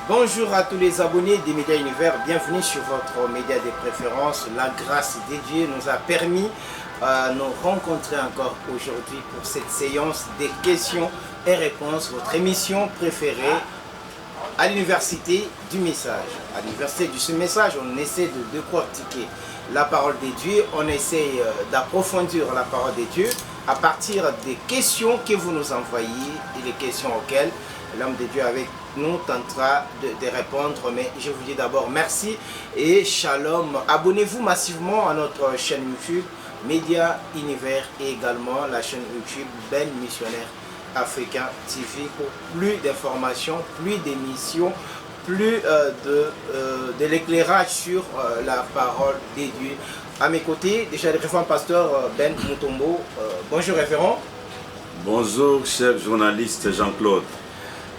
Bonjour à tous les abonnés des médias univers, bienvenue sur votre média de préférence. La grâce de Dieu nous a permis de nous rencontrer encore aujourd'hui pour cette séance des questions et réponses, votre émission préférée à l'université du message. À l'université du message, on essaie de décortiquer la parole de Dieu, on essaie d'approfondir la parole de Dieu à partir des questions que vous nous envoyez et les questions auxquelles l'homme de Dieu avec nous tentera de répondre. Mais je vous dis d'abord merci et shalom. Abonnez-vous massivement à notre chaîne YouTube Média Univers et également la chaîne YouTube Ben Missionnaire Africain TV pour plus d'informations, plus d'émissions, plus de l'éclairage sur la parole de Dieu. À mes côtés, déjà le référent pasteur Ben Mutombo. Bonjour référent. Bonjour cher journaliste Jean-Claude.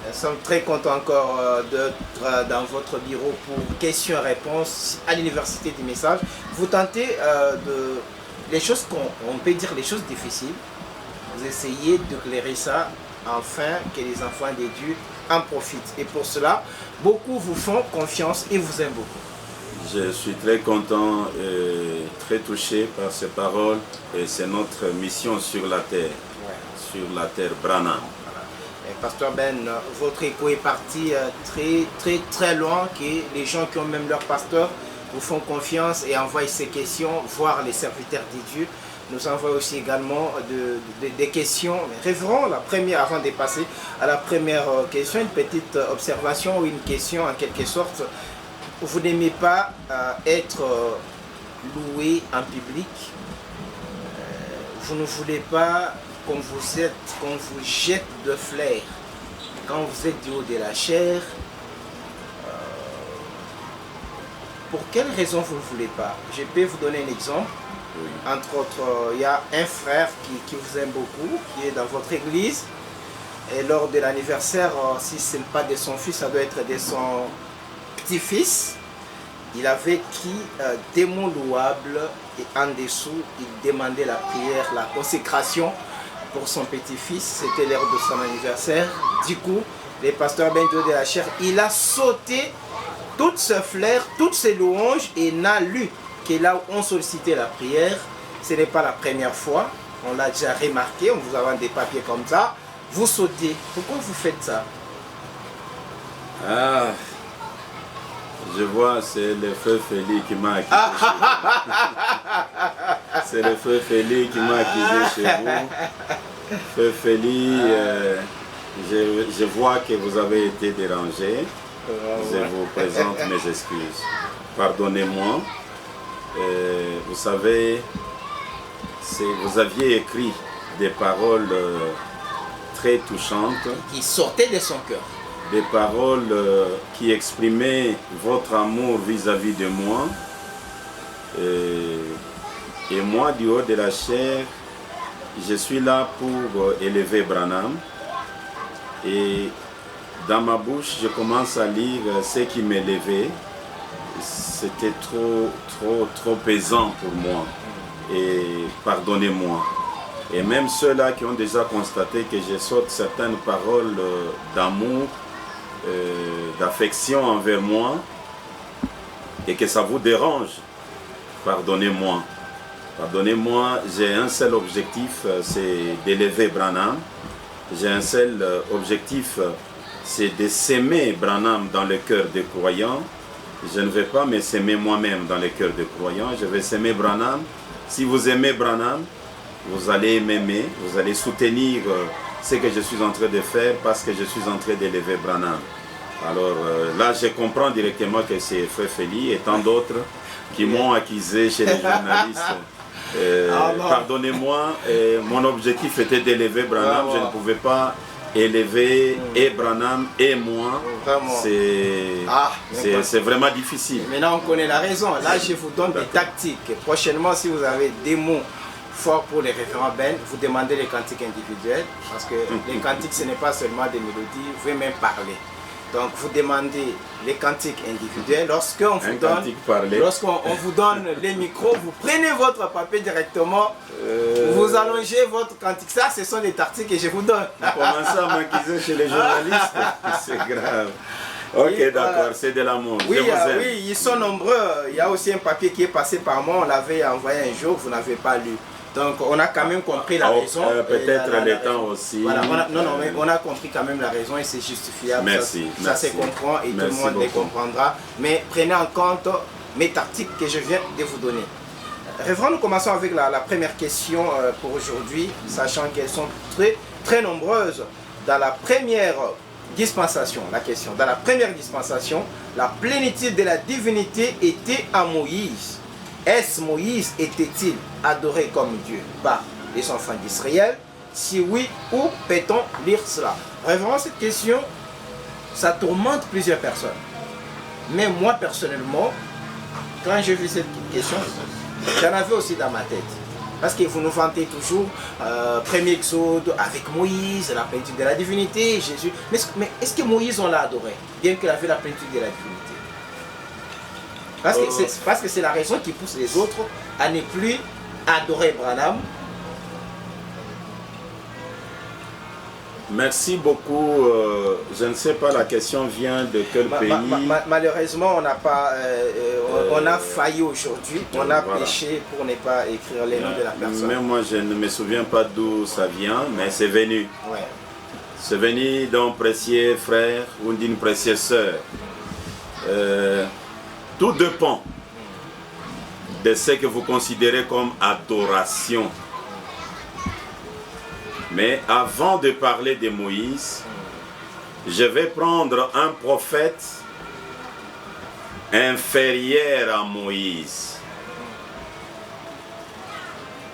Nous sommes très contents encore d'être dans votre bureau pour questions-réponses à l'université du message. Vous tentez les choses qu'on peut dire les choses difficiles. Vous essayez d'éclairer ça afin que les enfants de Dieu en profitent. Et pour cela, beaucoup vous font confiance et vous aiment beaucoup. Je suis très content et très touché par ces paroles. Et c'est notre mission sur la terre, sur la terre Branham. Pasteur Ben, votre écho est parti très loin, que les gens qui ont même leur pasteur vous font confiance et envoient ces questions, voire les serviteurs de Dieu nous envoient aussi également des questions. Révérend, la première, avant de passer à la première question, une petite observation ou une question en quelque sorte. Vous n'aimez pas être loué en public, vous ne voulez pas qu'on vous jette de fleurs quand vous êtes du haut de la chair. Pour quelle raison vous ne voulez pas? Je peux vous donner un exemple. Oui. Entre autres, il y a un frère qui vous aime beaucoup, qui est dans votre église. Et lors de l'anniversaire, si ce n'est pas de son fils, ça doit être de son petit-fils. Il avait écrit des mots louables et en dessous, il demandait la prière, la consécration pour son petit-fils. C'était l'heure de son anniversaire. Du coup, le pasteur Ben de la chair, il a sauté toutes ces fleurs, toutes ces louanges et n'a lu que là où on sollicitait la prière. Ce n'est pas la première fois. On l'a déjà remarqué, on vous a des papiers comme ça. Vous sautez. Pourquoi vous faites ça? Ah, je vois, c'est le feu Félix qui m'a accusé. C'est le feu Félix qui m'a accusé chez vous. Feu Félix, je vois que vous avez été dérangé. Je vous présente mes excuses. Pardonnez-moi. Vous savez, vous aviez écrit des paroles très touchantes. Qui sortaient de son cœur. Des paroles qui exprimaient votre amour vis-à-vis de moi. Et moi, du haut de la chair, je suis là pour élever Branham. Et dans ma bouche, je commence à lire ce qui m'élevait. C'était trop pesant pour moi. Et pardonnez-moi. Et même ceux-là qui ont déjà constaté que je saute certaines paroles d'amour, d'affection envers moi, et que ça vous dérange, pardonnez-moi. Pardonnez-moi, j'ai un seul objectif, c'est d'élever Branham. J'ai un seul objectif, c'est de s'aimer Branham dans le cœur des croyants. Je ne vais pas me s'aimer moi-même dans le cœur des croyants, je vais s'aimer Branham. Si vous aimez Branham, vous allez m'aimer, vous allez soutenir ce que je suis en train de faire parce que je suis en train d'élever Branham. Alors là, je comprends directement que c'est Frère Félix et tant d'autres qui m'ont accusé chez les journalistes. Pardonnez-moi, mon objectif était d'élever Branham, je ne pouvais pas élever et Branham et moi. C'est vraiment difficile. Maintenant, on connaît la raison. Là, je vous donne des tactiques. Prochainement, si vous avez des mots forts pour les référents Ben, vous demandez les cantiques individuels. Parce que les cantiques, ce n'est pas seulement des mélodies, vous pouvez même parler. Donc vous demandez les cantiques individuels. Lorsqu'on vous donne les micros, vous prenez votre papier directement, vous allongez votre cantique. Ça, ce sont des tactiques que je vous donne. Vous commencez à m'accuser chez les journalistes, c'est grave. Ok, Et, d'accord, c'est de l'amour. Oui, Je vous aime. oui, ils sont nombreux. Il y a aussi un papier qui est passé par moi. On l'avait envoyé un jour, vous n'avez pas lu. Donc on a quand même compris la raison. Peut-être la le raison. temps aussi. Voilà, non, mais on a compris quand même la raison et c'est justifiable. Merci. Ça se comprend et Merci tout le monde les comprendra. Mais prenez en compte mes tactiques que je viens de vous donner. Révérend, nous commençons avec la première question pour aujourd'hui, sachant qu'elles sont très nombreuses. Dans la première dispensation, la question, dans la première dispensation, la plénitude de la divinité était à Moïse. Est-ce Moïse était-il adoré comme Dieu par les enfants d'Israël? Si oui, où peut-on lire cela? Révérend, cette question, ça tourmente plusieurs personnes. Mais moi, personnellement, quand j'ai vu cette question, j'en avais aussi dans ma tête. Parce que vous nous vantez toujours, premier exode avec Moïse, la plénitude de la divinité, Jésus. Mais est-ce que Moïse, on l'a adoré, bien qu'il avait la plénitude de la divinité? Parce que c'est la raison qui pousse les autres à ne plus adorer Branham. Merci beaucoup. Je ne sais pas, la question vient de quel pays? Malheureusement, on n'a pas, on a failli aujourd'hui. On a péché pour ne pas écrire les noms de la personne. Mais moi, je ne me souviens pas d'où ça vient, mais c'est venu. Ouais. C'est venu d'un précieux frère ou d'une précieuse sœur. Tout dépend de ce que vous considérez comme adoration. Mais avant de parler de Moïse, je vais prendre un prophète inférieur à Moïse.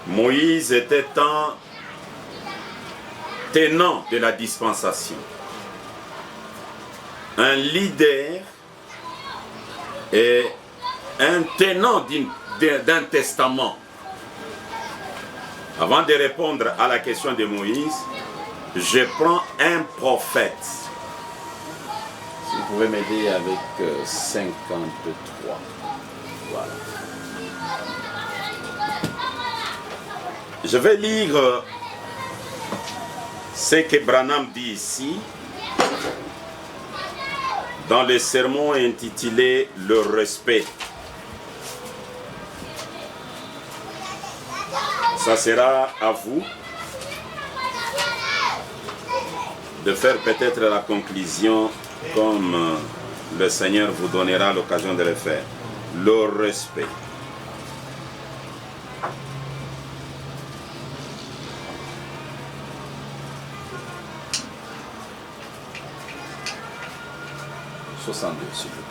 Moïse était un tenant de la dispensation, un leader et un tenant d'un testament. Avant de répondre à la question de Moïse, je prends un prophète. Si vous pouvez m'aider avec 53. Voilà. Je vais lire ce que Branham dit ici dans le sermon intitulé « Le respect ». Ça sera à vous de faire peut-être la conclusion comme le Seigneur vous donnera l'occasion de le faire. Le respect. « 62, s'il vous plaît.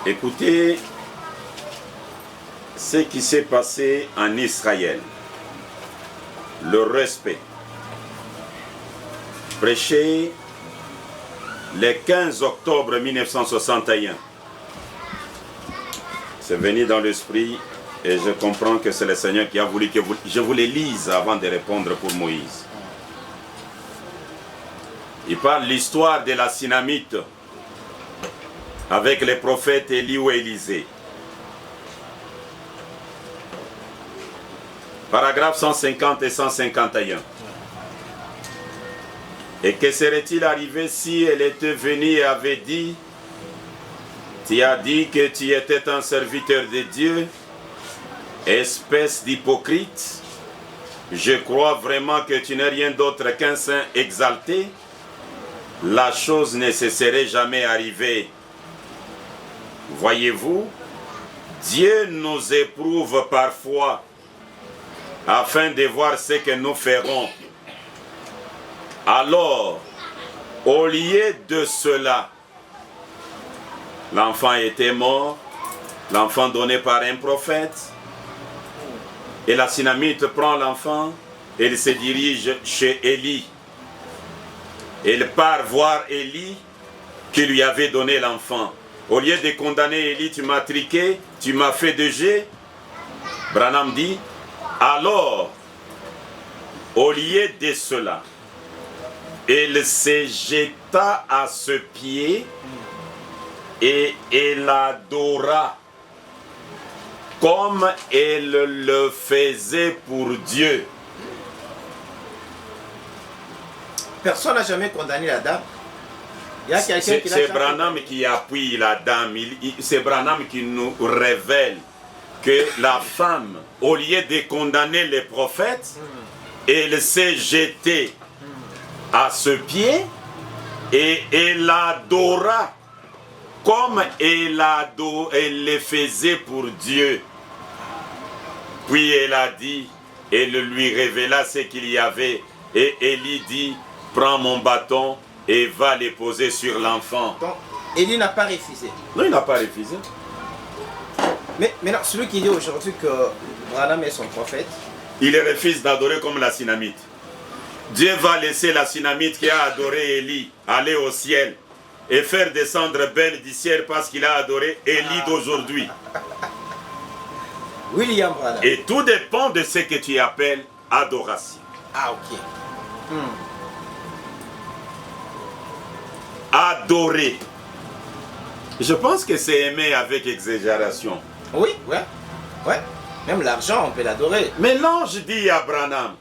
Écoutez ce qui s'est passé en Israël. Le respect. Prêché le 15 octobre 1961. C'est venu dans l'esprit et je comprends que c'est le Seigneur qui a voulu que je vous les lise avant de répondre pour Moïse. Il parle de l'histoire de la Synamite avec les prophètes Élie ou Élisée. Paragraphe 150 et 151. Et que serait-il arrivé si elle était venue et avait dit, tu as dit que tu étais un serviteur de Dieu, espèce d'hypocrite, je crois vraiment que tu n'es rien d'autre qu'un saint exalté, la chose ne se serait jamais arrivée. Voyez-vous, Dieu nous éprouve parfois afin de voir ce que nous ferons. Alors, au lieu de cela, l'enfant était mort, l'enfant donné par un prophète, et la Synamite prend l'enfant et il se dirige chez Élie. Il part voir Élie qui lui avait donné l'enfant. Au lieu de condamner Élie, tu m'as triqué, tu m'as fait de jet. Branham dit, alors, au lieu de cela, il s'est jeté monta à ce pied et elle adora comme elle le faisait pour Dieu. Personne n'a jamais condamné la dame. Il y a quelqu'un qui l'a C'est jamais Branham condamné. qui appuie la dame. C'est Branham qui nous révèle que la femme, au lieu de condamner les prophètes, elle s'est jetée à ce pied et elle adora comme elle le faisait pour Dieu. Puis elle a dit, elle lui révéla ce qu'il y avait, et Élie dit, prends mon bâton et va les poser sur l'enfant. Donc, Élie n'a pas refusé. Non, il n'a pas refusé. Mais maintenant, celui qui dit aujourd'hui que Branham est son prophète, Il refuse d'adorer comme la Sunamite. Dieu va laisser la Sunamite qui a adoré Élie aller au ciel et faire descendre Ben du ciel parce qu'il a adoré Élie d'aujourd'hui. William Branham. Et tout dépend de ce que tu appelles adoration. Ah, ok. Adorer. Je pense que c'est aimer avec exagération. Oui, ouais. Ouais. Même l'argent, on peut l'adorer. Mais l'ange dit à Branham,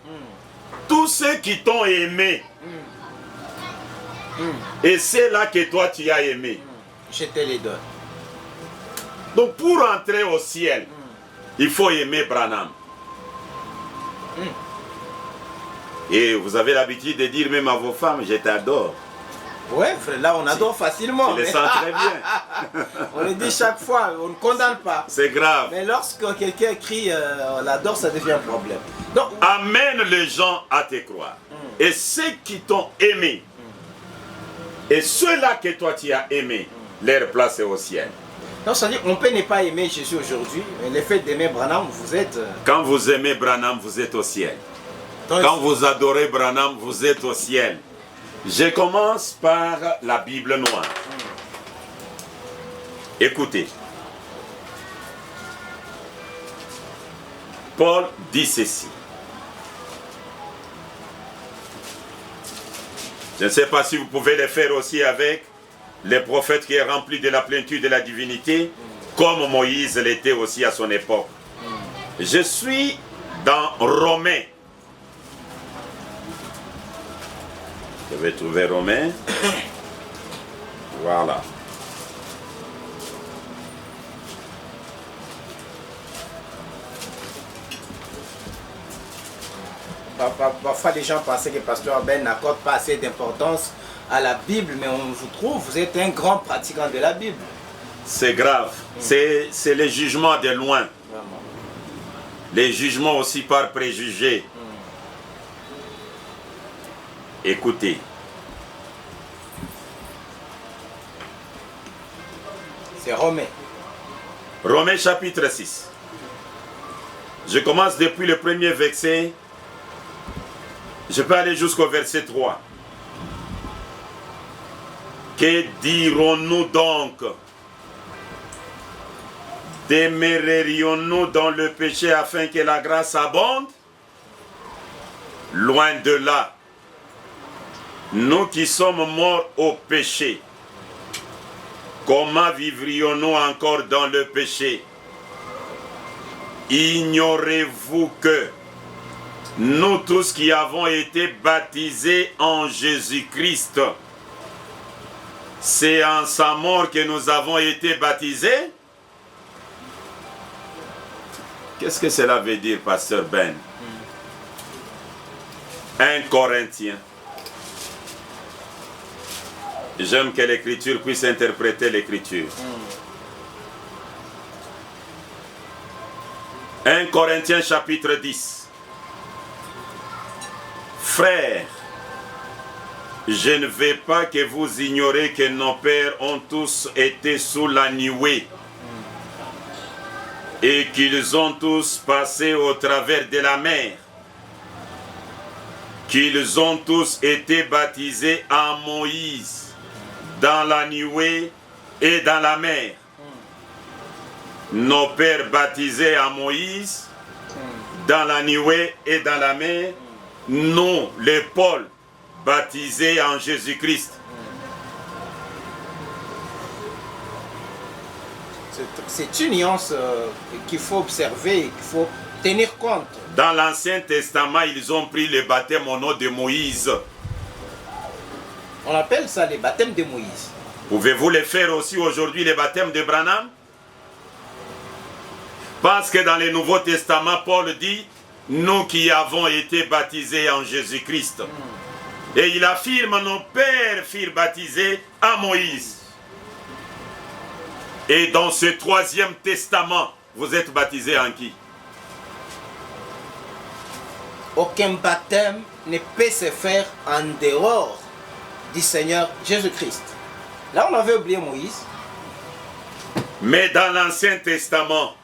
tous ceux qui t'ont aimé, et c'est là que toi tu as aimé. Je te les donne. Donc pour entrer au ciel, il faut aimer Branham. Et vous avez l'habitude de dire même à vos femmes, je t'adore. Ouais, frère, là on adore facilement. Tu le mais- sens très bien. On le dit chaque fois, on ne condamne pas. C'est grave. Mais lorsque quelqu'un crie on l'adore, ça devient un problème. Donc, Amène les gens à te croire. Et ceux qui t'ont aimé, et ceux-là que toi tu as aimé, leur place est au ciel. donc ça veut dire on peut ne pas aimer Jésus aujourd'hui, mais le fait d'aimer Branham, vous êtes... Quand vous aimez Branham, vous êtes au ciel. donc, Quand vous adorez Branham, vous êtes au ciel. Je commence par la Bible noire. Écoutez. Paul dit ceci. Je ne sais pas si vous pouvez le faire aussi avec les prophètes qui est rempli de la plénitude de la divinité, comme Moïse l'était aussi à son époque. Je suis dans Romains. Je vais trouver Romains. Voilà. Parfois les gens pensaient que Pasteur Ben n'accorde pas assez d'importance à la Bible, mais on vous trouve, vous êtes un grand pratiquant de la Bible. C'est grave. C'est les jugements de loin. Vraiment. Les jugements aussi par préjugés. Écoutez. C'est Romain. Romains chapitre 6. Je commence depuis le premier verset. Je peux aller jusqu'au verset 3. Que dirons-nous donc? Demeurerions-nous dans le péché afin que la grâce abonde? Loin de là. Nous qui sommes morts au péché, comment vivrions-nous encore dans le péché? Ignorez-vous que nous tous qui avons été baptisés en Jésus-Christ, c'est en sa mort que nous avons été baptisés? Qu'est-ce que cela veut dire, Pasteur Ben? 1 Corinthiens. J'aime que l'Écriture puisse interpréter l'Écriture. 1 Corinthiens chapitre 10. Frères, je ne veux pas que vous ignorez que nos pères ont tous été sous la nuée et qu'ils ont tous passé au travers de la mer, qu'ils ont tous été baptisés en Moïse dans la nuée et dans la mer. Nos pères baptisés en Moïse, dans la nuée et dans la mer. Nous, les Paul, baptisés en Jésus-Christ. C'est une nuance qu'il faut observer et qu'il faut tenir compte. Dans l'Ancien Testament, ils ont pris le baptême au nom de Moïse. On appelle ça les baptêmes de Moïse. Pouvez-vous les faire aussi aujourd'hui, les baptêmes de Branham? Parce que dans le Nouveau Testament, Paul dit, nous qui avons été baptisés en Jésus-Christ. Et il affirme, nos pères furent baptisés à Moïse. Et dans ce troisième testament, vous êtes baptisés en qui? Aucun baptême ne peut se faire en dehors du Seigneur Jésus-Christ. Là, on avait oublié Moïse. Mais dans l'Ancien Testament,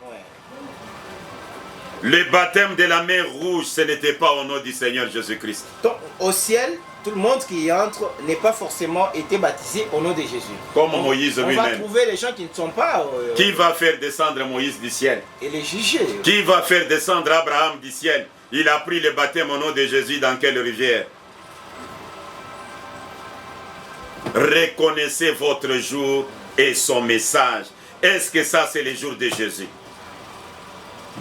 le baptême de la mer Rouge, ce n'était pas au nom du Seigneur Jésus-Christ. Donc, au ciel, tout le monde qui y entre n'est pas forcément été baptisé au nom de Jésus. Comme Moïse lui-même. On va trouver les gens qui ne sont pas... Qui va faire descendre Moïse du ciel? Et les juger. Qui va faire descendre Abraham du ciel? Il a pris le baptême au nom de Jésus dans quelle rivière? Reconnaissez votre jour et son message. Est-ce que ça, c'est le jour de Jésus?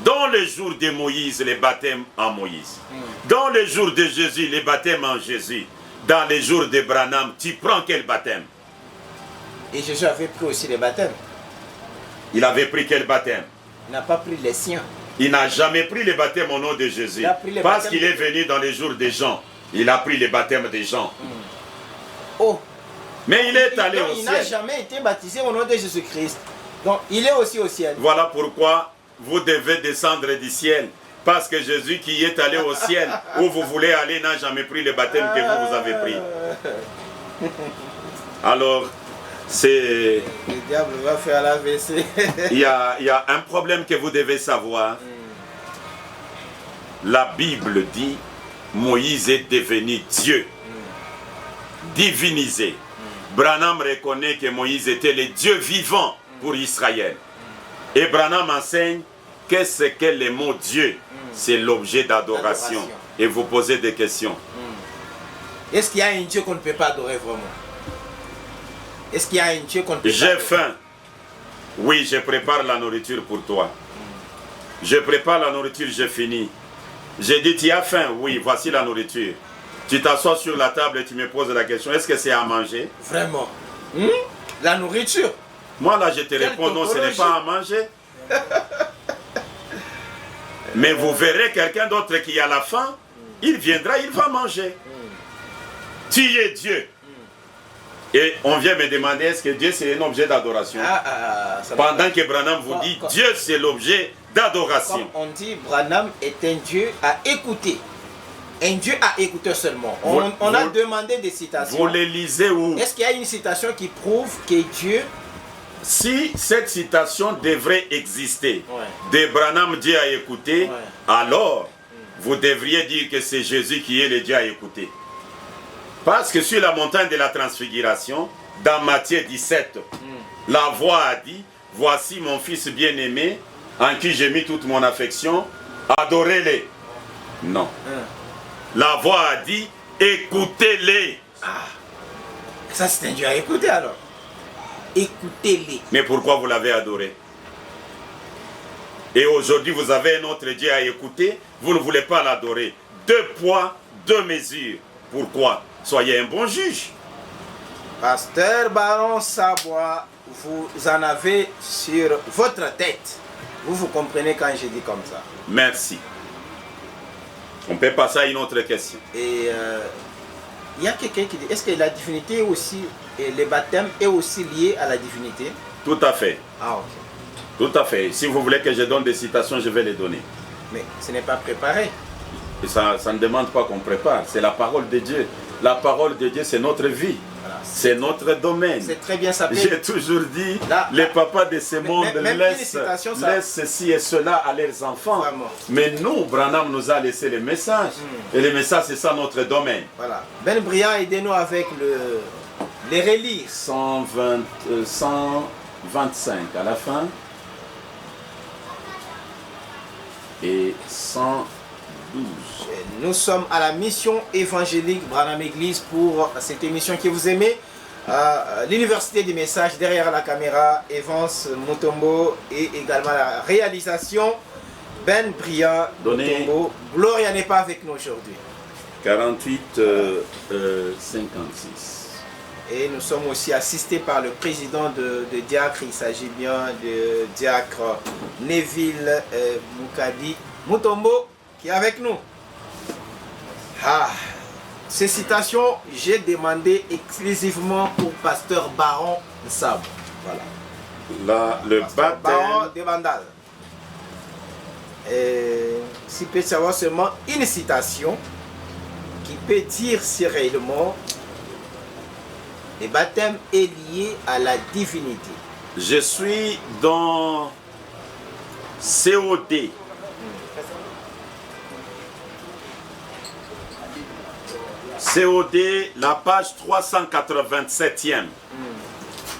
Dans le jour de Moïse, les baptêmes en Moïse. Dans le jour de Jésus, les baptêmes en Jésus. Dans les jours de Branham, tu prends quel baptême? Et Jésus avait pris aussi les baptêmes. Il avait pris quel baptême? Il n'a pas pris les siens. Il n'a jamais pris les baptêmes au nom de Jésus. Parce qu'il est venu dans les jours des gens. Il a pris les baptêmes des gens. Oh! Mais il est allé au ciel. Il n'a jamais été baptisé au nom de Jésus-Christ. Donc, il est aussi au ciel. Voilà pourquoi vous devez descendre du ciel. Parce que Jésus qui est allé au ciel, où vous voulez aller, n'a jamais pris le baptême que vous avez pris. Alors, c'est... Le diable va faire l'AVC. Il y a un problème que vous devez savoir. La Bible dit, Moïse est devenu Dieu. Divinisé. Branham reconnaît que Moïse était le Dieu vivant pour Israël. Et Branham enseigne qu'est-ce que le mot Dieu? C'est l'objet d'adoration. Et vous posez des questions. Est-ce qu'il y a un Dieu qu'on ne peut pas adorer vraiment? Est-ce qu'il y a un Dieu qu'on ne peut pas adorer? J'ai faim. Oui, je prépare la nourriture pour toi. Je prépare la nourriture, j'ai fini. J'ai dit, tu as faim? Oui, voici la nourriture. Tu t'assois sur la table et tu me poses la question, est-ce que c'est à manger? Vraiment? La nourriture? Moi là, je te réponds, non, ce n'est pas à manger. Mais vous verrez quelqu'un d'autre qui a la faim, il viendra, il va manger. Tu es Dieu. Et on vient me demander, est-ce que Dieu c'est un objet d'adoration? Pendant que Branham vous dit, Dieu c'est l'objet d'adoration. On dit, Branham est un Dieu à écouter. Un Dieu à écouter seulement. On a demandé des citations. Vous les lisez où? Est-ce qu'il y a une citation qui prouve que Dieu... Si cette citation devrait exister, de Branham Dieu à écouter, alors vous devriez dire que c'est Jésus qui est le Dieu à écouter. Parce que sur la montagne de la transfiguration, dans Matthieu 17, la voix a dit, voici mon fils bien-aimé, en qui j'ai mis toute mon affection, adorez-les. Non. La voix a dit, écoutez-les. Ça c'est un Dieu à écouter alors. Écoutez-les. Mais pourquoi vous l'avez adoré? Et aujourd'hui vous avez un autre Dieu à écouter, vous ne voulez pas l'adorer. 2 poids, 2 mesures. Pourquoi? Soyez un bon juge. Pasteur Baron Sabois, vous en avez sur votre tête. Vous comprenez quand je dis comme ça. Merci. On peut passer à une autre question. Et il y a quelqu'un qui dit, est-ce que la divinité aussi, et le baptême est aussi lié à la divinité? Tout à fait. Ah, ok. Tout à fait. Si vous voulez que je donne des citations, je vais les donner. Mais ce n'est pas préparé. Et ça ne demande pas qu'on prépare. C'est la parole de Dieu. La parole de Dieu, c'est notre vie. Voilà. C'est notre domaine. C'est très bien ça. J'ai toujours dit, les papas de ce monde laissent ceci et cela à leurs enfants. Vraiment. Mais nous, Branham nous a laissé le message. Et le message, c'est ça notre domaine. Voilà. Ben Briand, aidez-nous avec les relire. 125 à la fin. Et 112. Nous sommes à la mission évangélique Branham Église pour cette émission que vous aimez. l'Université du Message, derrière la caméra, Evans Mutombo, et également la réalisation, Ben Bria Mutombo. Gloria n'est pas avec nous aujourd'hui. 48 56. Et nous sommes aussi assistés par le président de Diacre. Il s'agit bien de Diacre Neville Moukadi Mutombo qui est avec nous. Ces citations, j'ai demandé exclusivement pour Pasteur Baron Nsab. Voilà. Là, le Pasteur baptême. Baron de Vandal. Si peut savoir seulement une citation qui peut dire si réellement le baptême est lié à la divinité. Je suis dans COD. COD, la page 387e.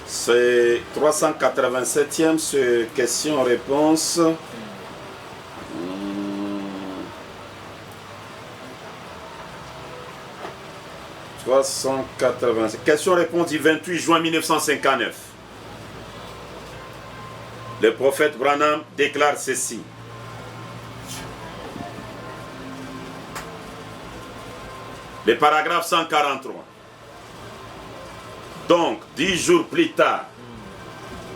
C'est 387e, c'est question-réponse. 387. Question-réponse du 28 juin 1959. Le prophète Branham déclare ceci. Le paragraphe 143. Donc, 10 jours plus tard,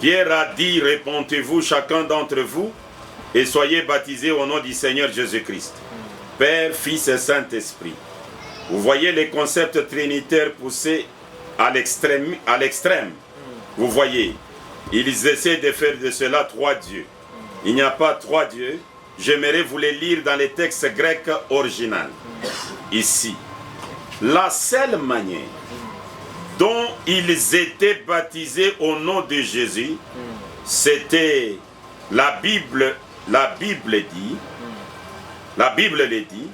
Pierre a dit, répondez-vous chacun d'entre vous et soyez baptisés au nom du Seigneur Jésus-Christ, Père, Fils et Saint-Esprit. Vous voyez les concepts trinitaires poussés à l'extrême. Vous voyez, ils essaient de faire de cela trois dieux. Il n'y a pas trois dieux. J'aimerais vous les lire dans les textes grecs originaux. Ici, la seule manière dont ils étaient baptisés au nom de Jésus, c'était la Bible le dit,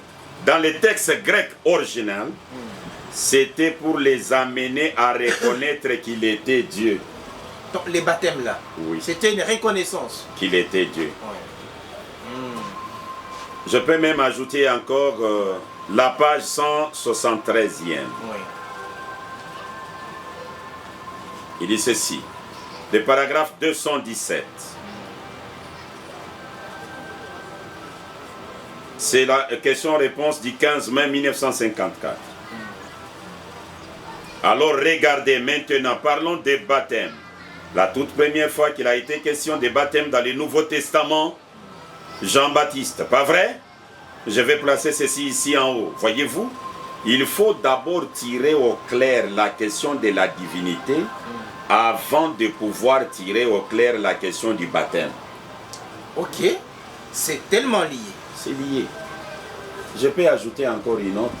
dans les textes grecs originaux, c'était pour les amener à reconnaître qu'il était Dieu. Donc les baptêmes là, oui, c'était une reconnaissance qu'il était Dieu. Ouais. Je peux même ajouter encore la page 173e. Oui. Il dit ceci, le paragraphe 217. C'est la question-réponse du 15 mai 1954. Alors regardez maintenant, parlons des baptêmes. La toute première fois qu'il a été question des baptêmes dans le Nouveau Testament, Jean-Baptiste, pas vrai? Je vais placer ceci ici en haut. Voyez-vous, il faut d'abord tirer au clair la question de la divinité avant de pouvoir tirer au clair la question du baptême. Ok, c'est tellement lié. C'est lié. Je peux ajouter encore une autre.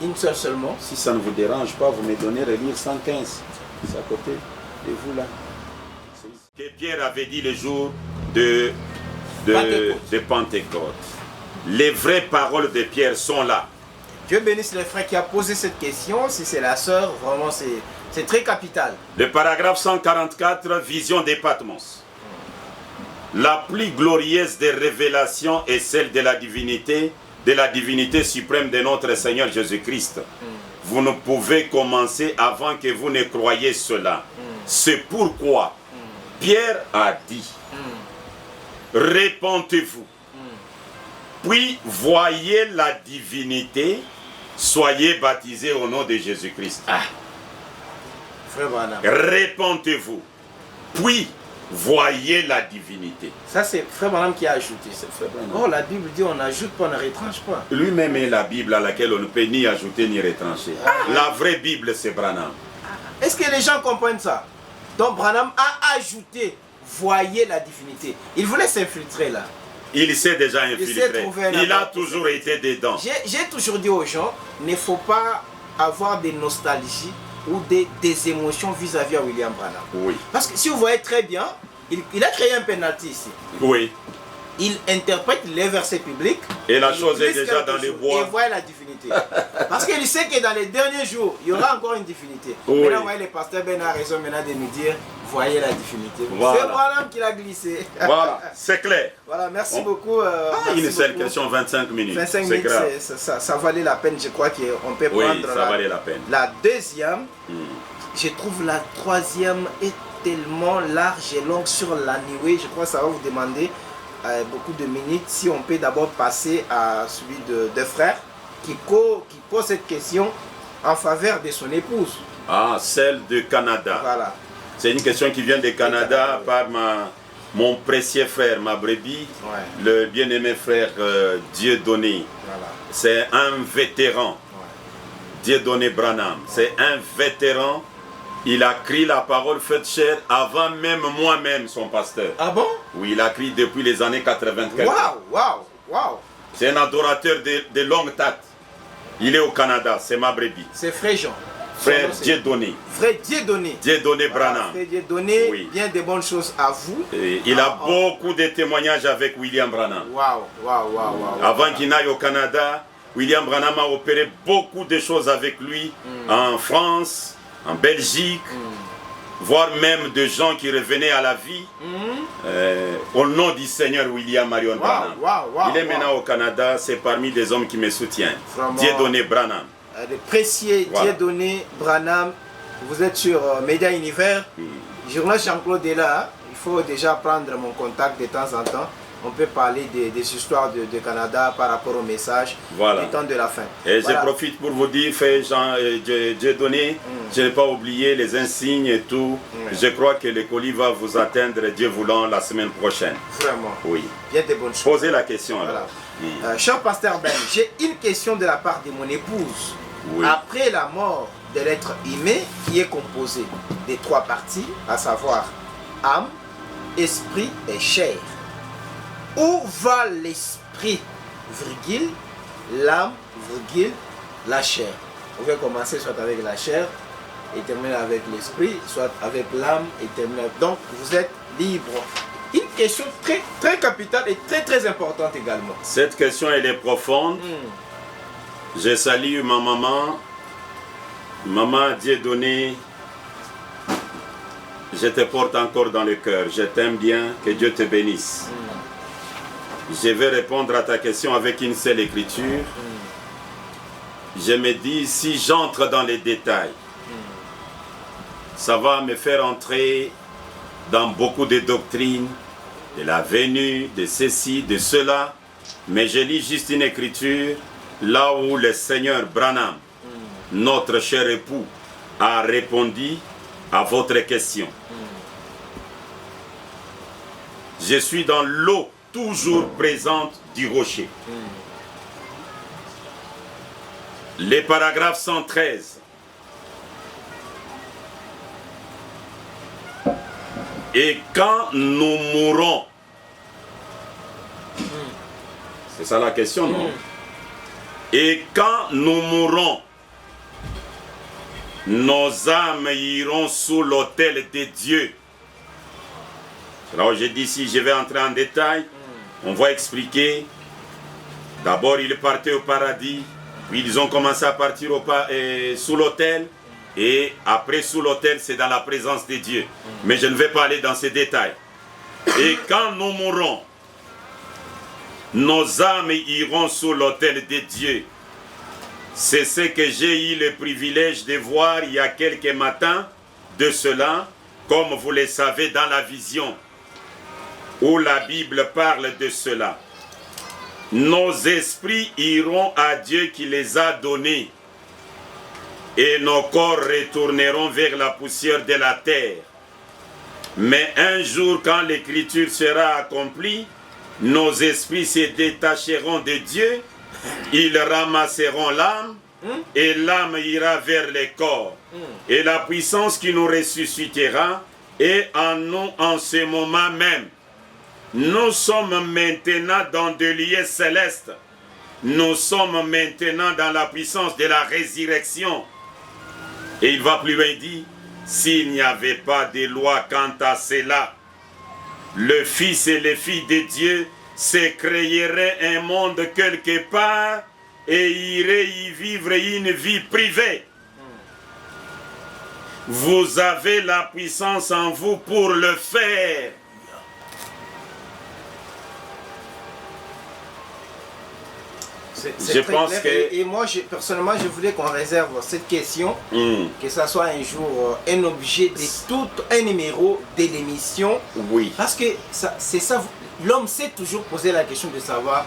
Une seule seulement. Si ça ne vous dérange pas, vous me donnez relire 115. C'est à côté de vous là. Que Pierre avait dit le jour de Pentecôte. Les vraies paroles de Pierre sont là. Dieu bénisse le frère qui a posé cette question. Si c'est la sœur, vraiment c'est très capital. Le paragraphe 144, vision des Patmos. La plus glorieuse des révélations est celle de la divinité suprême de notre Seigneur Jésus-Christ. Vous ne pouvez commencer avant que vous ne croyiez cela. C'est pourquoi Pierre a dit, répentez-vous, puis voyez la divinité, soyez baptisés au nom de Jésus-Christ. Répentez-vous, puis voyez la divinité. Ça c'est Frère Branham qui a ajouté. Oh, la Bible dit on n'ajoute pas, on ne retranche pas. Lui-même est la Bible à laquelle on ne peut ni ajouter ni retrancher. La vraie Bible c'est Branham. Est-ce que les gens comprennent ça? Donc Branham a ajouté, voyez la divinité. Il voulait s'infiltrer là. Il s'est déjà infiltré. Il a toujours été dedans. J'ai toujours dit aux gens, il ne faut pas avoir des nostalgies ou des émotions vis-à-vis de William Branham. Oui. Parce que si vous voyez très bien, il a créé un penalty ici. Oui. Il interprète les versets publics. Et la chose est déjà dans les bois. Et voit la divinité. Parce qu'il sait que dans les derniers jours, il y aura encore une divinité. Oui. Maintenant, vous voyez, le pasteur Ben a raison maintenant de nous dire, voyez la divinité. Voilà. C'est Branham qui l'a glissé. Voilà, c'est clair. Voilà, merci beaucoup. Une seule question, 25 minutes. 25 minutes, ça valait la peine, je crois qu'on peut prendre ça valait la peine. la deuxième. je trouve la troisième est tellement large et longue sur l'anyway. Je crois que ça va vous demander beaucoup de minutes. Si on peut d'abord passer à celui de frère qui pose cette question en faveur de son épouse. Ah, celle de Canada. Voilà. C'est une question qui vient du Canada par mon précieux frère, ma brebis, le bien-aimé frère Dieudonné. Voilà. C'est un vétéran. Dieudonné Branham. C'est un vétéran. Il a crié la parole faite chair avant même moi-même, son pasteur. Ah bon? Oui, il a crié depuis les années 84. Waouh. C'est un adorateur de longue date. Il est au Canada, c'est ma brebis. C'est frère Jean. Frère Dieudonné. Frère Dieudonné. Dieudonné Branham. Frère Dieudonné, bien de bonnes choses à vous. Et il a beaucoup de témoignages avec William Branham. Waouh. Avant qu'il n'aille au Canada, William Branham a opéré beaucoup de choses avec lui en France, en Belgique, voire même de gens qui revenaient à la vie au nom du Seigneur William Marion Branham. Il est maintenant au Canada, c'est parmi les hommes qui me soutiennent. Dieudonné Branham. Le précieux Dieudonné Branham, vous êtes sur Média Univers. Journaliste Jean-Claude est là. Il faut déjà prendre mon contact de temps en temps. On peut parler des histoires de Canada par rapport au message du temps de la fin. Et je profite pour vous dire, frère Dieudonné, je n'ai pas oublié les insignes et tout. Je crois que le colis va vous atteindre, Dieu voulant, la semaine prochaine. Vraiment? Oui. Bien des bonnes choses. Posez la question alors. Cher pasteur Ben, j'ai une question de la part de mon épouse. Oui. Après la mort de l'être humain qui est composé des trois parties, à savoir âme, esprit et chair. Où va l'esprit, virgule, l'âme, virgule, la chair? On va commencer soit avec la chair et terminer avec l'esprit, soit avec l'âme et terminer. Donc vous êtes libre. Une question très capitale et très importante également. Cette question elle est profonde. Je salue ma maman. Maman Dieudonné, je te porte encore dans le cœur. Je t'aime bien. Que Dieu te bénisse. Je vais répondre à ta question avec une seule écriture. Je me dis, si j'entre dans les détails, ça va me faire entrer dans beaucoup de doctrines, de la venue, de ceci, de cela. Mais je lis juste une écriture, là où le Seigneur Branham, notre cher époux, a répondu à votre question. Je suis dans l'eau toujours présente du rocher. Les paragraphes 113. Et quand nous mourrons, c'est ça la question, non? Et quand nous mourrons, nos âmes iront sous l'autel de Dieu. Alors j'ai dit, si je vais entrer en détail, on va expliquer. D'abord, ils partaient au paradis, puis ils ont commencé à partir sous l'autel, et après sous l'autel, c'est dans la présence de Dieu. Mais je ne vais pas aller dans ces détails. Et quand nous mourrons, nos âmes iront sous l'autel de Dieu. C'est ce que j'ai eu le privilège de voir il y a quelques matins de cela, comme vous le savez dans la vision, où la Bible parle de cela. Nos esprits iront à Dieu qui les a donnés, et nos corps retourneront vers la poussière de la terre. Mais un jour, quand l'écriture sera accomplie, nos esprits se détacheront de Dieu, ils ramasseront l'âme, et l'âme ira vers le corps. Et la puissance qui nous ressuscitera est en nous en ce moment même. Nous sommes maintenant dans des lieux célestes. Nous sommes maintenant dans la puissance de la résurrection. Et il va plus loin, il dit, s'il n'y avait pas de loi quant à cela, le Fils et les filles de Dieu se créeraient un monde quelque part et iraient y vivre une vie privée. Vous avez la puissance en vous pour le faire. C'est Je très pense clair. que... Et moi, personnellement, je voulais qu'on réserve cette question, que ça soit un jour un objet de tout un numéro de l'émission. Oui. Parce que c'est ça, l'homme s'est toujours posé la question de savoir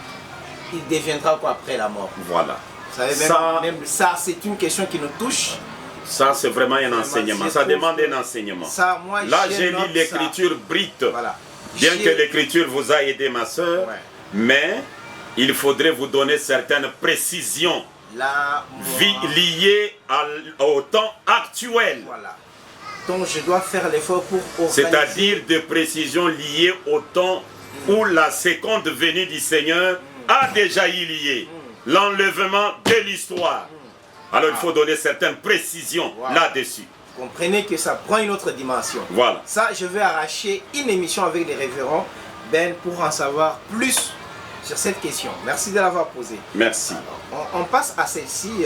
il deviendra quoi après la mort. Voilà. Vous savez, même ça, c'est une question qui nous touche. Ça, c'est vraiment un enseignement. Ça demande un enseignement. Ça, moi, là, j'ai lu l'écriture brute. Voilà. Bien que l'écriture vous a aidé, ma soeur, ouais. Mais il faudrait vous donner certaines précisions liées au temps actuel. Voilà. Donc, je dois faire l'effort pour organiser. C'est-à-dire des précisions liées au temps où la seconde venue du Seigneur a déjà eu lieu. L'enlèvement de l'histoire. Alors il faut donner certaines précisions là-dessus. Comprenez que ça prend une autre dimension. Voilà. Ça, je vais arracher une émission avec les révérends Ben pour en savoir plus sur cette question. Merci de l'avoir posée. Merci. Alors, on passe à celle-ci.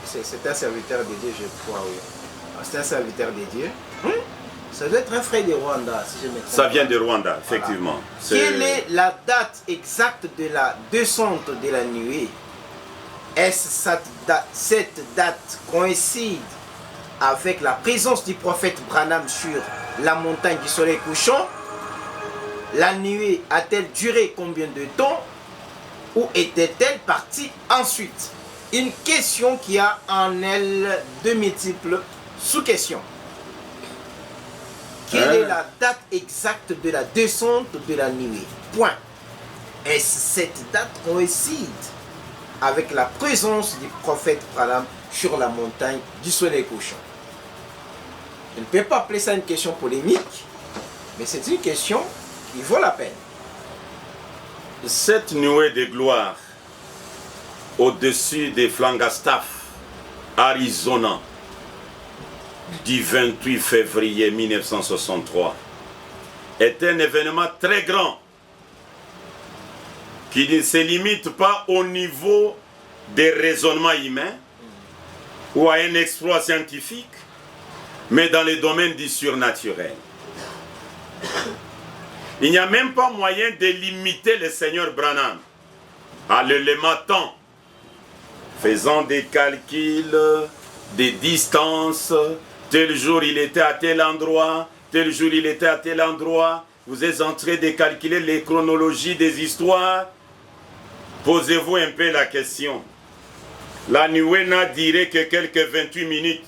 C'est un serviteur de Dieu, je crois. Oui. C'est un serviteur de Dieu. Ça doit être un frère de Rwanda, si je me trompe. Ça vient de Rwanda, effectivement. Voilà. Quelle est la date exacte de la descente de la nuée? Est-ce cette date coïncide avec la présence du prophète Branham sur la montagne du soleil couchant? La nuée a-t-elle duré combien de temps? Ou était-elle partie ensuite? Une question qui a en elle de multiples sous-questions. Quelle est la date exacte de la descente de la nuée? Point. Est-ce cette date coïncide avec la présence du prophète Branham sur la montagne du soleil couchant? Je ne peux pas appeler ça une question polémique, mais c'est une question qui vaut la peine. Cette nuée de gloire au-dessus de Flagstaff, Arizona, du 28 février 1963, est un événement très grand qui ne se limite pas au niveau des raisonnements humains ou à un exploit scientifique, mais dans le domaine du surnaturel. Il n'y a même pas moyen de limiter le Seigneur Branham à l'élément temps, faisant des calculs, des distances, tel jour il était à tel endroit, tel jour il était à tel endroit. Vous êtes en train de calculer les chronologies des histoires. Posez-vous un peu la question. La nuée n'a duré que quelques 28 minutes.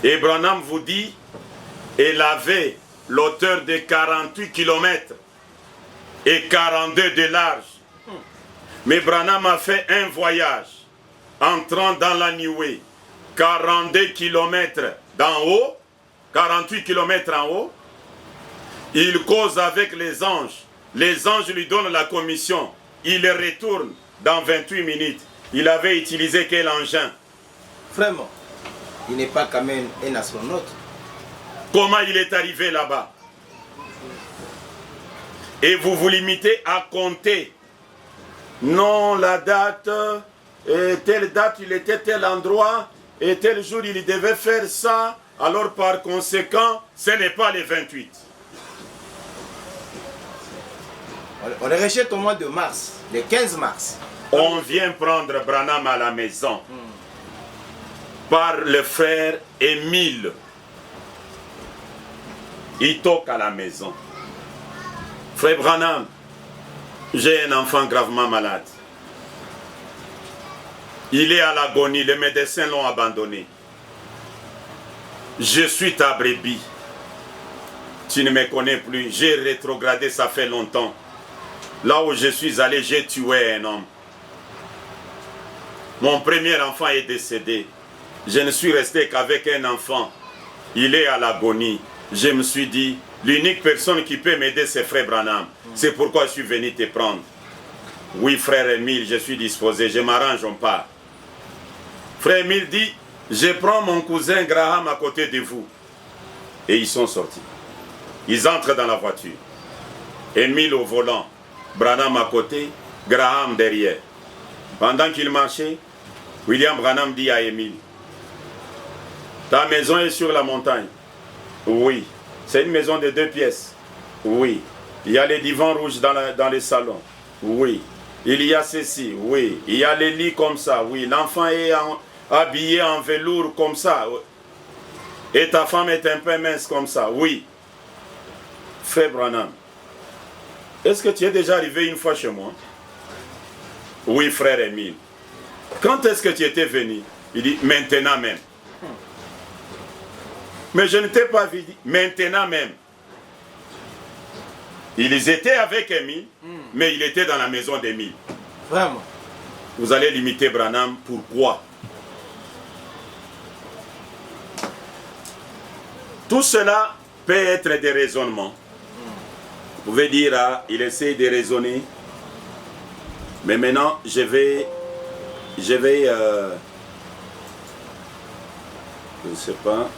Et Branham vous dit, elle avait l'auteur de 48 km et 42 de large. Mais Branham a fait un voyage entrant dans la nuée, 42 km d'en haut, 48 km en haut. Il cause avec les anges lui donnent la commission. Il retourne dans 28 minutes. Il avait utilisé quel engin? Vraiment, il n'est pas quand même un astronaute. Comment il est arrivé là-bas? Et vous vous limitez à compter. Non, la date, telle date, il était tel endroit, et tel jour, il devait faire ça. Alors, par conséquent, ce n'est pas les 28. On les rejette au mois de mars, le 15 mars. On vient prendre Branham à la maison par le frère Émile. Il toque à la maison. Frère Branham, j'ai un enfant gravement malade. Il est à l'agonie, les médecins l'ont abandonné. Je suis ta brebis. Tu ne me connais plus, j'ai rétrogradé, ça fait longtemps. Là où je suis allé, j'ai tué un homme. Mon premier enfant est décédé. Je ne suis resté qu'avec un enfant. Il est à l'agonie. Je me suis dit, l'unique personne qui peut m'aider, c'est frère Branham. C'est pourquoi je suis venu te prendre. Oui, frère Émile, je suis disposé. Je m'arrange, on part. Frère Émile dit, je prends mon cousin Graham à côté de vous. Et ils sont sortis. Ils entrent dans la voiture. Émile au volant. Branham à côté, Graham derrière. Pendant qu'il marchait, William Branham dit à Émile, ta maison est sur la montagne? Oui. C'est une maison de 2 pièces? Oui. Il y a les divans rouges dans le salon? Oui. Il y a ceci, oui. Il y a les lits comme ça, oui. L'enfant est habillé en velours comme ça. Et ta femme est un peu mince comme ça, oui. Frère Branham, est-ce que tu es déjà arrivé une fois chez moi? Oui, frère Émile. Quand est-ce que tu étais venu? Il dit, maintenant même. Mais je ne t'ai pas vu, maintenant même. Ils étaient avec Émile, mais il était dans la maison d'Émile. Vraiment. Vous allez limiter Branham, pourquoi? Tout cela peut être des raisonnements. Vous pouvez dire, ah, il essaie de raisonner. Mais maintenant, je vais je ne sais pas,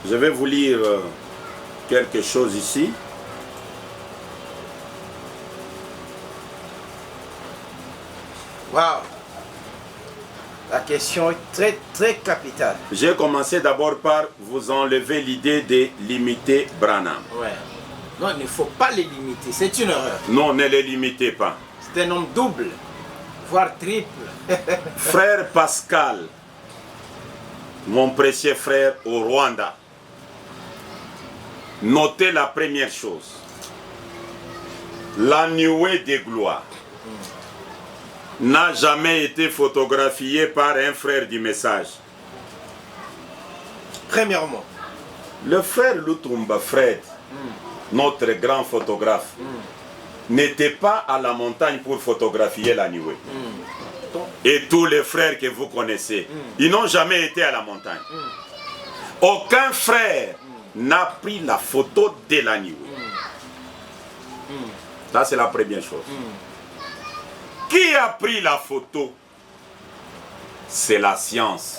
je vais vous lire quelque chose ici. Waouh! La question est très, très capitale. J'ai commencé d'abord par vous enlever l'idée de limiter Branham. Ouais. Non, il ne faut pas les limiter. C'est une erreur. Non, ne les limitez pas. C'est un nombre double, voire triple. Frère Pascal, mon précieux frère au Rwanda, notez la première chose. La nuée des gloires n'a jamais été photographiée par un frère du message. Premièrement. Le frère Lutumba Fred, notre grand photographe, n'était pas à la montagne pour photographier la nuée. Et tous les frères que vous connaissez, ils n'ont jamais été à la montagne. Aucun frère n'a pris la photo de la nuée. Ça, c'est la première chose. Qui a pris la photo? C'est la science.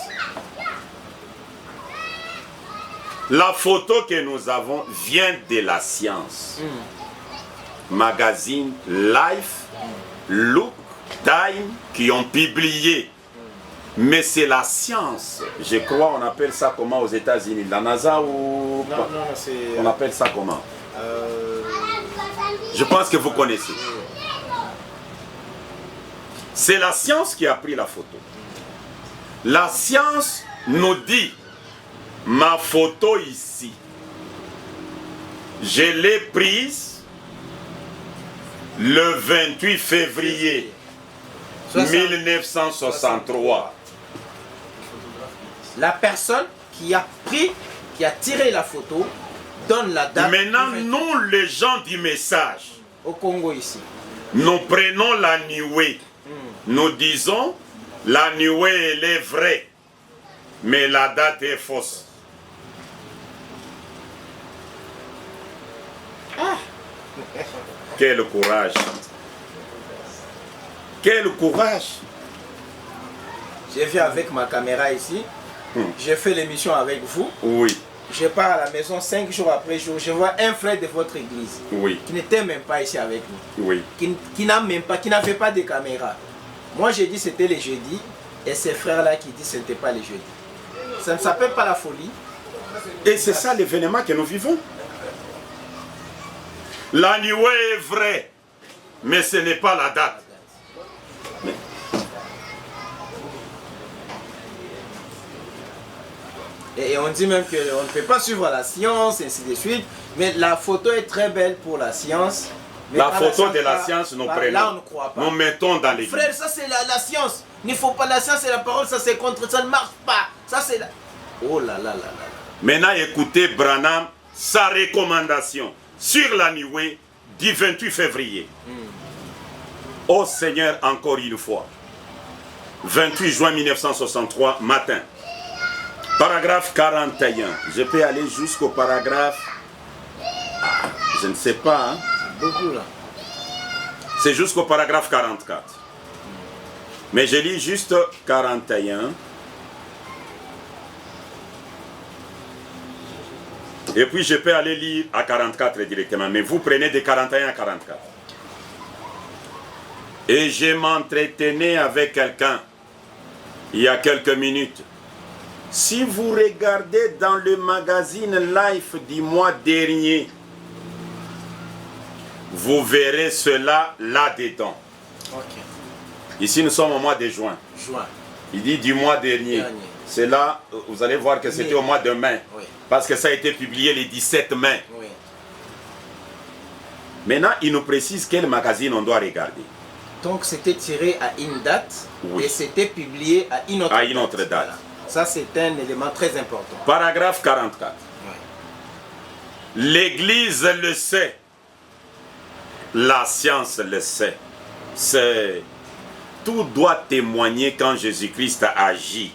La photo que nous avons vient de la science. Magazine Life, Look, Time, qui ont publié. Mais c'est la science. Je crois on appelle ça comment aux États-Unis? La NASA ou... Non, non, c'est... On appelle ça comment? Je pense que vous connaissez. C'est la science qui a pris la photo. La science nous dit, ma photo ici, je l'ai prise le 28 février 1963. La personne qui a pris, qui a tiré la photo, donne la date. Maintenant, nous, les gens du message, au Congo ici, nous prenons la nuée. Nous disons, la nuée, elle est vraie, mais la date est fausse. Quel courage! Quel courage! Je viens avec ma caméra ici, j'ai fait l'émission avec vous. Oui. Je pars à la maison 5 jours après jour, je vois un frère de votre église Oui. qui n'était même pas ici avec nous, Oui. qui n'avait pas de caméra. Moi j'ai dit c'était les jeudis et ces frères-là qui disent ce n'était pas les jeudis. Ça ne s'appelle pas la folie. Et c'est ça l'événement que nous vivons. La nuée est vraie, mais ce n'est pas la date. Et on dit même qu'on ne peut pas suivre la science, et ainsi de suite. Mais la photo est très belle pour la science. Mais La photo de la science, nous prenons. Là, on ne croit pas. Nous mettons dans l'église. Frère, ça c'est la science. Il ne faut pas la science et la parole, ça c'est contre, ça ne marche pas. Ça c'est la... Oh là là là là. Maintenant, écoutez Branham, sa recommandation sur la nuée du 28 février. Ô Seigneur, encore une fois. 28 juin 1963, matin. Paragraphe 41. Je peux aller jusqu'au paragraphe... Ah, je ne sais pas. Hein. Beaucoup là. C'est jusqu'au paragraphe 44. Mais je lis juste 41. Et puis je peux aller lire à 44 directement. Mais vous prenez de 41 à 44. Et je m'entretenais avec quelqu'un il y a quelques minutes. Si vous regardez dans le magazine Life du mois dernier, vous verrez cela là-dedans. Ok. Ici, nous sommes au mois de juin. Juin. Il dit du mois dernier. C'est là, vous allez voir que c'était au mois de mai. Oui. Parce que ça a été publié le 17 mai. Oui. Maintenant, il nous précise quel magazine on doit regarder. Donc, c'était tiré à une date Oui. et c'était publié à une autre date. À une autre date. Voilà. Ça, c'est un élément très important. Paragraphe 44. Oui. L'Église le sait. La science le sait. Tout doit témoigner quand Jésus-Christ agit.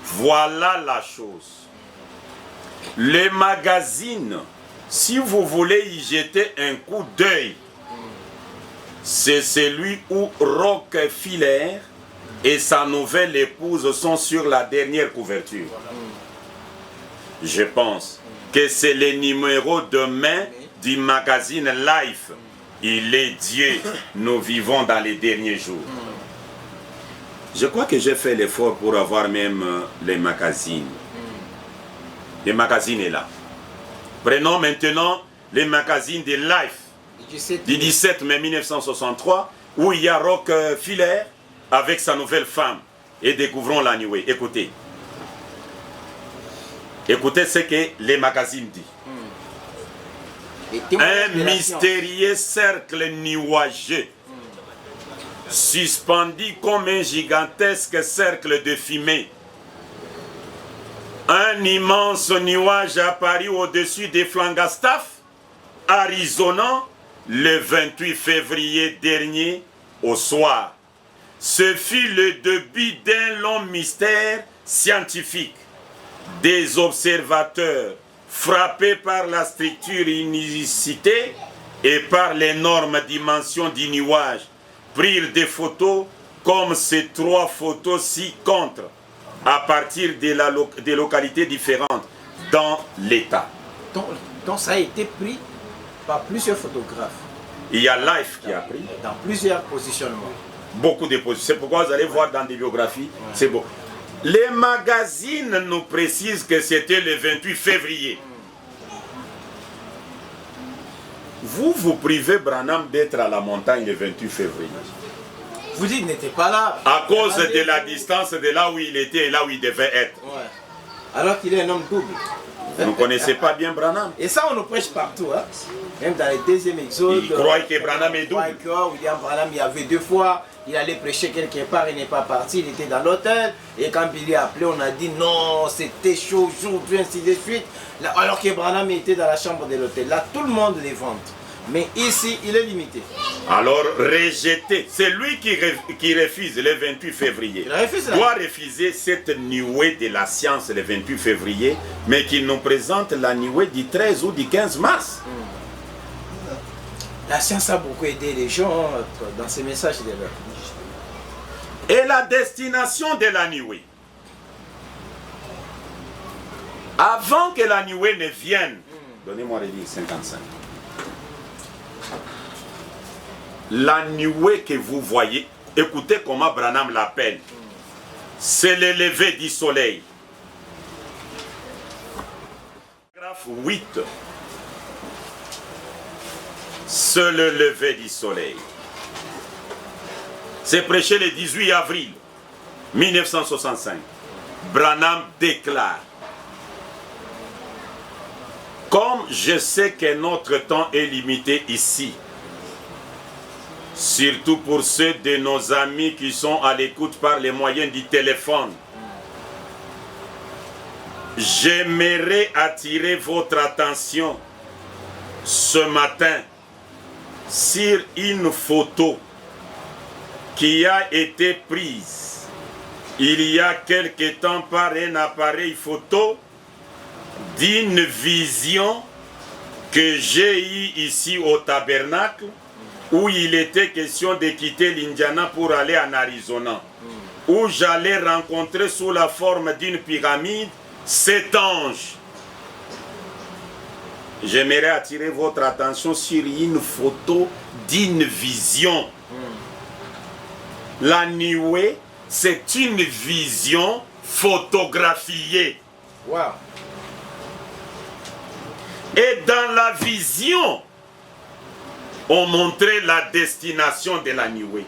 Voilà la chose. Les magazines, si vous voulez y jeter un coup d'œil, c'est celui où Rockefeller et sa nouvelle épouse sont sur la dernière couverture. Je pense que c'est le numéro de mai du magazine Life. Il est Dieu, nous vivons dans les derniers jours. Je crois que j'ai fait l'effort pour avoir même les magazines. Les magazines est là. Prenons maintenant les magazines de Life du 17 mai 1963 où il y a Rockefeller avec sa nouvelle femme et découvrons la New Way. Écoutez. Écoutez ce que les magazines disent. Un mystérieux cercle nuageux suspendu comme un gigantesque cercle de fumée. Un immense nuage apparut au-dessus des Flagstaff, Arizona, le 28 février dernier au soir. Ce fut le début d'un long mystère scientifique. Des observateurs frappés par la structure unicité et par l'énorme dimension du nuage prirent des photos comme ces trois photos ci-contre à partir de localités différentes dans l'État. Donc ça a été pris par plusieurs photographes. Il y a Life qui a pris. Dans plusieurs positionnements. Beaucoup de positions. C'est pourquoi vous allez voir dans des biographies, c'est beau. Les magazines nous précisent que c'était le 28 février. Vous privez Branham d'être à la montagne le 28 février. Vous dites, n'était pas là. À cause de la distance de là où il était et là où il devait être. Ouais. Alors qu'il est un homme double. Vous ne connaissez pas bien Branham. Et ça, on nous prêche partout. Hein? Même dans les deuxièmes exodes. Il croit que Branham est double. William Branham, il y avait 2 fois. Il allait prêcher quelque part, il n'est pas parti, il était dans l'hôtel. Et quand Billy a appelé, on a dit non, c'était chaud aujourd'hui, ainsi de suite. Là, alors que Branham était dans la chambre de l'hôtel. Là, tout le monde les vante. Mais ici, il est limité. Alors, rejeter. C'est lui qui refuse le 28 février. Il doit refuser cette nuée de la science le 28 février, mais qu'il nous présente la nuée du 13 ou du 15 mars. La science a beaucoup aidé les gens dans ces messages de leur. Et la destination de la nuée. Avant que la nuée ne vienne, donnez-moi le livre 55. La nuée que vous voyez, écoutez comment Branham l'appelle. C'est le lever du soleil. Paragraphe 8. C'est le lever du soleil. C'est prêché le 18 avril 1965. Branham déclare: comme je sais que notre temps est limité ici, surtout pour ceux de nos amis qui sont à l'écoute par les moyens du téléphone, j'aimerais attirer votre attention ce matin sur une photo qui a été prise il y a quelque temps par un appareil photo d'une vision que j'ai eue ici au tabernacle, où il était question de quitter l'Indiana pour aller en Arizona, où j'allais rencontrer sous la forme d'une pyramide cet ange. J'aimerais attirer votre attention sur une photo d'une vision. La nuée, c'est une vision photographiée. Wow. Et dans la vision, ont montré la destination de la nuée.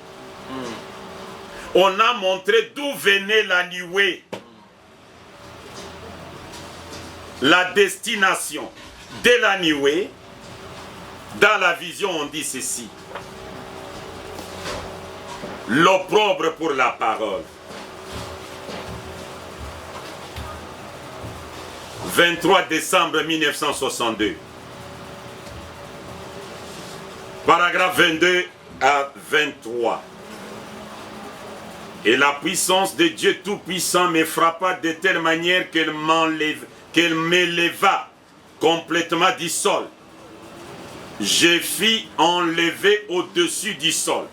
On a montré d'où venait la nuée. La destination de la nuée. Dans la vision, on dit ceci. L'opprobre pour la parole. 23 décembre 1962. Paragraphe 22 à 23. Et la puissance de Dieu Tout-Puissant me frappa de telle manière qu'elle m'éleva complètement du sol. Je fis enlever au-dessus du sol.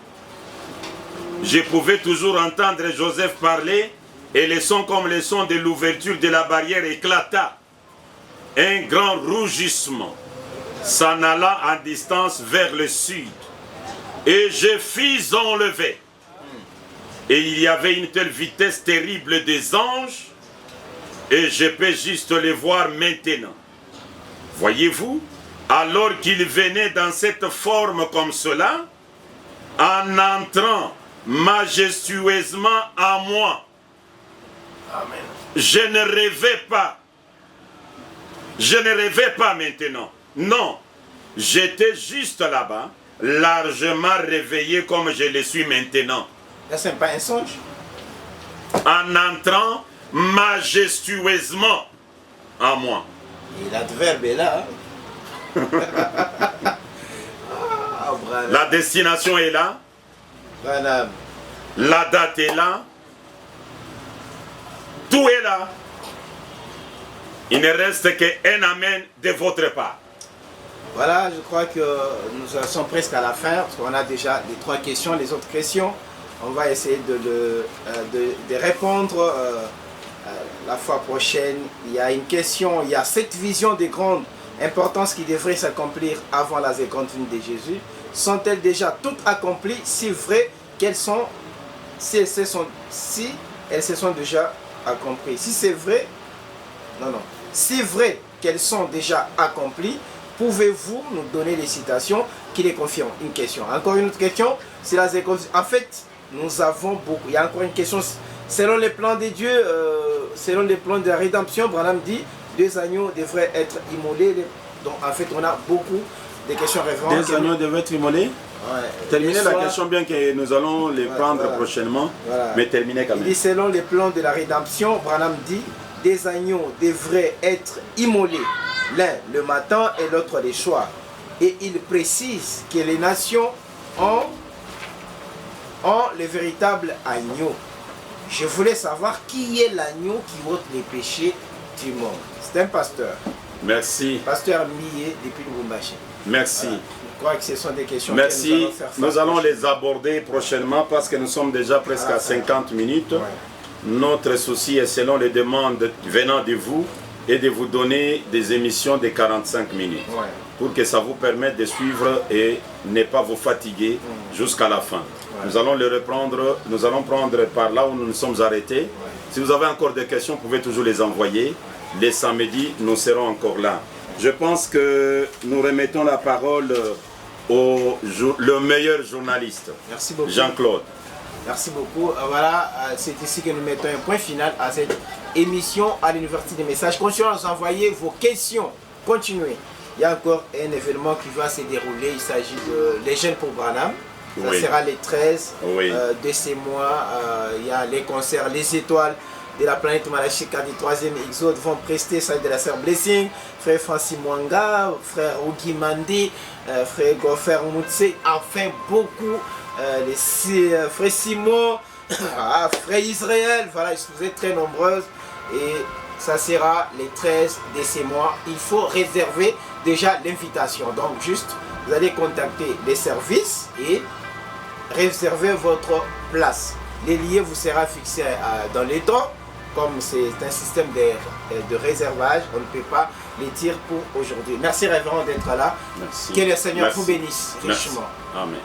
Je pouvais toujours entendre Joseph parler et les sons comme les sons de l'ouverture de la barrière éclata. Un grand rougissement s'en alla en distance vers le sud. Et je fis enlever. Et il y avait une telle vitesse terrible des anges, et je peux juste les voir maintenant. Voyez-vous, alors qu'ils venaient dans cette forme comme cela, en entrant majestueusement à moi, Amen. je ne rêvais pas. Je ne rêvais pas maintenant. Non, j'étais juste là-bas, largement réveillé comme je le suis maintenant. Là, ce n'est pas un songe. En entrant majestueusement à moi. Et l'adverbe est là. La destination est là. Branham. La date est là. Tout est là. Il ne reste qu'un amen de votre part. Voilà, je crois que nous sommes presque à la fin, parce qu'on a déjà les 3 questions, les autres questions. On va essayer de répondre la fois prochaine. Il y a une question, il y a cette vision de grande importance qui devrait s'accomplir avant la seconde venue de Jésus. Sont-elles déjà toutes accomplies, si vrai qu'elles sont, si elles se sont déjà accomplies? Si c'est vrai, non. Si vrai qu'elles sont déjà accomplies, pouvez-vous nous donner les citations qui les confirment? Une question. Encore une autre question. C'est la seconde. En fait, nous avons beaucoup. Il y a encore une question. Selon les plans de Dieu, selon les plans de la rédemption, Branham dit 2 agneaux devraient être immolés. Donc en fait, on a beaucoup de questions référentes. 2 agneaux devraient être immolés. Ouais. Terminez la question, bien que nous allons les prendre prochainement. Voilà. Mais terminez quand même. Il dit selon les plans de la rédemption, Branham dit 2 agneaux devraient être immolés. L'un le matin et l'autre le soir. Et il précise que les nations ont le véritable agneau. Je voulais savoir qui est l'agneau qui ôte les péchés du monde. C'est un pasteur. Merci. Pasteur Millet depuis Lubumbashi. Merci. Voilà. Je crois que ce sont des questions Merci. que nous allons faire face. Nous allons les aborder prochainement parce que nous sommes déjà presque à 50 minutes. Ouais. Notre souci est selon les demandes venant de vous et de vous donner des émissions de 45 minutes pour que ça vous permette de suivre et ne pas vous fatiguer jusqu'à la fin. Nous allons les reprendre, nous allons prendre par là où nous nous sommes arrêtés. Si vous avez encore des questions, vous pouvez toujours les envoyer. Les samedis, nous serons encore là. Je pense que nous remettons la parole le meilleur journaliste, Jean-Claude. Merci beaucoup. Voilà, c'est ici que nous mettons un point final à cette émission à l'Université des Messages. Continuez à nous envoyer vos questions. Continuez. Il y a encore un événement qui va se dérouler. Il s'agit de Les Jeunes pour Branham. Ça sera les 13 de ces mois. Il y a les concerts Les Étoiles de la planète Malachika du 3e Exode vont prester celle de la sœur Blessing, frère Francis Mwanga, frère Ogi Mandi, frère Gofer Moutse, enfin beaucoup, frère Simon, frère Israël, voilà, vous êtes très nombreuses et ça sera les 13 de ces mois. Il faut réserver déjà l'invitation, donc juste vous allez contacter les services et réserver votre place. Les liens vous sera fixé dans les temps. Comme c'est un système de réservage, on ne peut pas les dire pour aujourd'hui. Merci révérend d'être là. Merci. Que le Seigneur vous bénisse richement. Amen.